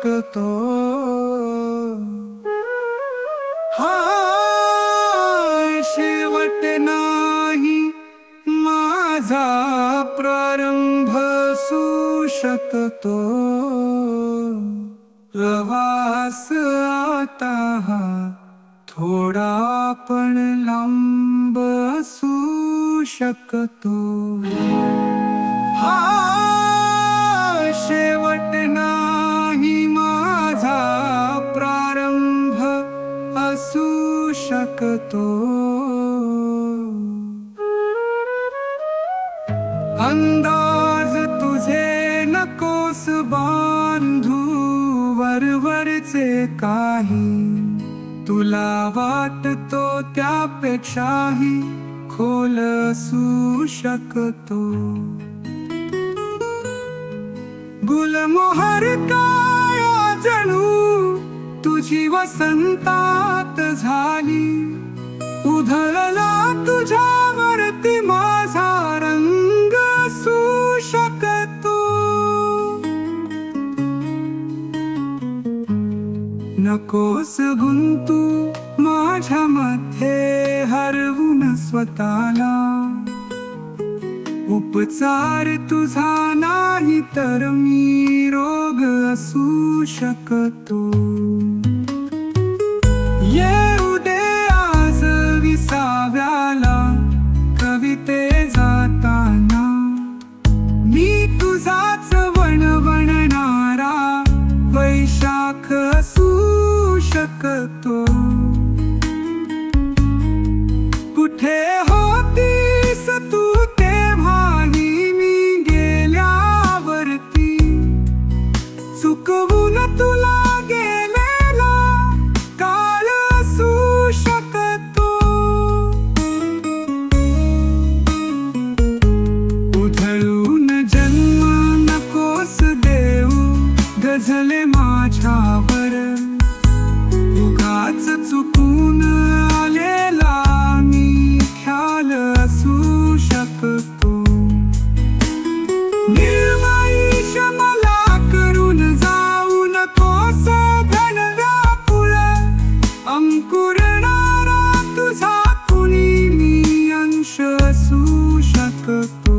शकतो। हा शेवट नाही माझा प्रारंभ असू शकतो। प्रवास आता हा थोडा पण लांब असू शकतो। हा शेवट नाही माझा प्रारंभ असू शकतो। अंदाज तुझे नकोस बांधू वरवरचे काही, तुला वाटतो त्यापेक्षाही खोल असू शकतो। गुलमोहर काय जणू तुझी वसंतात झाली, उधळला तुझ्यावरती माझा रंग असू शकतो। नकोस गुंतू माझ्यामध्ये हरवून स्वतःला, उपचार तुझा नाही तर मी रोग असू शकतो। येऊ दे आज विसाव्याला कविते जाताना, मी तुझाच वणवणणारा वैशाख असू शकतो। कुठे होतीस तू तेव्हाही मी गेल्यावरती, चुकवून तुला गेलेला काळ असू शकतो। उधळून जन्म नकोस देऊ गझले माझ्यावर, उगाच चुकून आलेला मी ख्याल असू शकतो। निर्मैष मला करून जाऊ नकोस धन व्याकुळ, अंकुरणारा तुझा कुणी मी अंश असू शकतो।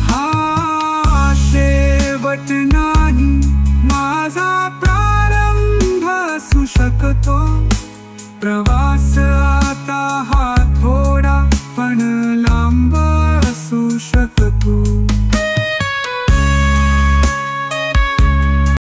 हा शेवट नाही माझा प्रारंभ असू शकतो। प्रवास